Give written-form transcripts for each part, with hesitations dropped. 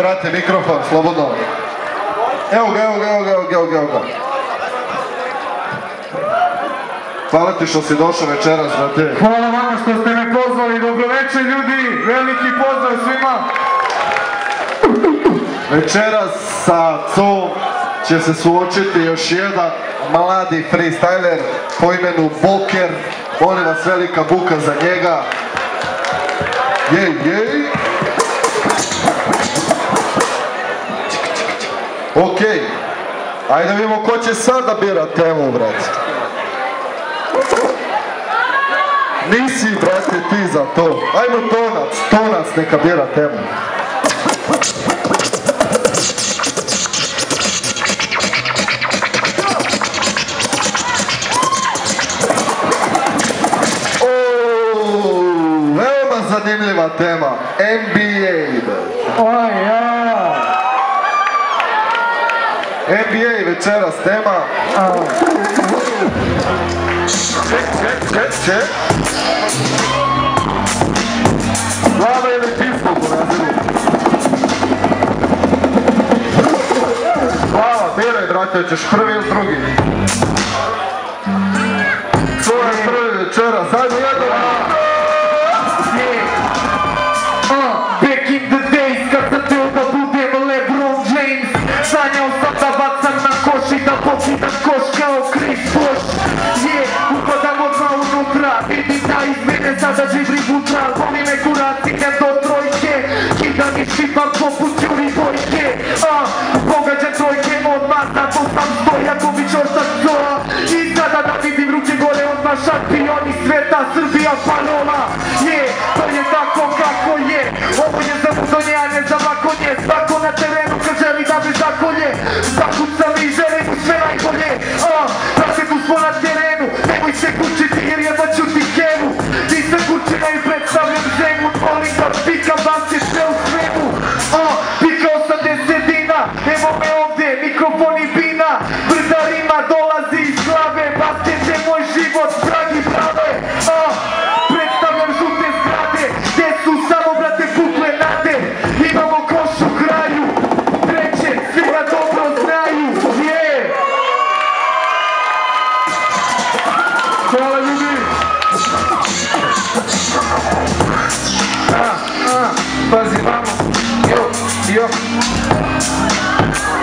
brate, mikrofon, slobodno. Evo ga. Hvala ti što si došao večeras, brate. Hvala vama što ste me pozvali, dobroveče ljudi, veliki pozdrav svima. Večeras sa Com će se suočiti još jedan mladi freestyler po imenu Boker. Molim vas, velika buka za njega. Jej. Okej, ajde vidimo ko će sada birat temu, brate. Nisi, brate, ti za to. Ajmo Tonac neka bira temu. Veoma zanimljiva tema, NBA. NBA večeras tema. Ček. Glava ili pifko po nazivu. Glava, biraj, brate, hoćeš prvi ili drugi? To je prvi večeras, ajmo jedno. Back in the days kad sam teo da budem LeBron James, sanjao sam da bacam na koš i da pokidam koš kao Chris Bosh. Upadam odmah unutra, vidim da iz mene sada živri butra. Voli me kurac, idem do trojke, kidam i šipam poput Juri Bojke. Pogađam trojke odmah, zato sam stojako mi čortak zoa. I sada da vidim ruke gore odmah, šampioni sveta, Srbija parola. To je tako kako je, ovo je za mudonje, a ne za vakonje. Svako na terenu kad želi da me zakolje, zakucam i želim mu sve najbolje. Brate, tu smo na terenu, nemoj se kućiti jer jebaću ti kevu. Nisam kućina i predstavljam ženu, molim da pikam vam se sve u svemu. Pikao sam 10 dina, evo me ovdje, mikrofon i bina. Brda rima dolazi iz glave, basket je moj život, dragi brave. Predstavljam žute zgrade, gdje su samo brate pukle nade. Imamo koš u kraju, treće, svi ga dobro znaju. Hvala ljudi. Pazi vamo, jo.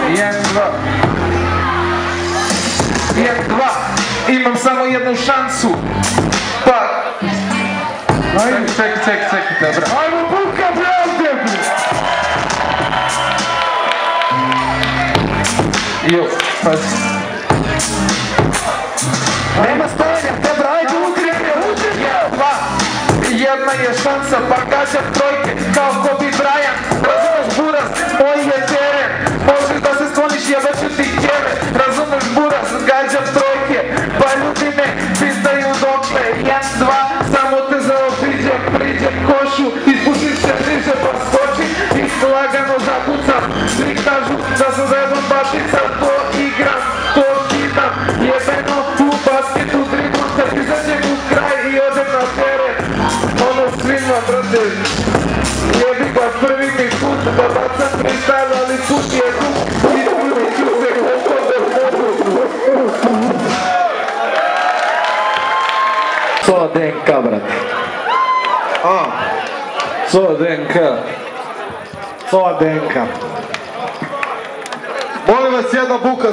1, 2, imam samo jednu šansu. Pa čekajte, bra. Ajmo buka, brate! Jo, pazi. Nema stojanja, te brajde, udri! Jedna je šansa, pa gađam trojke, kao Kobe Bryant. Razumeš buraz, moj je teren. Možeš da se skloniš, jebaću ti kjeve. Razumeš buraz, gađam trojke, pa ljudi me pistaju dokle. 1, 2, samo te zaobiđem, priđem košu, ispustim se bliže pa skočim i lagano zakucam. Svi kažu da sam zajednom batica, to igram, to čitam. Jebeno u basketu, dribom se izađem u kraj i odem na teren. Ono svima, brate, jebi ga prvi mi kut, da bacam freestyle, ali kut je kut, i prvi ću se koliko da mogu. Co DNK, brate? Co DNK? Molim vas, jedna buka za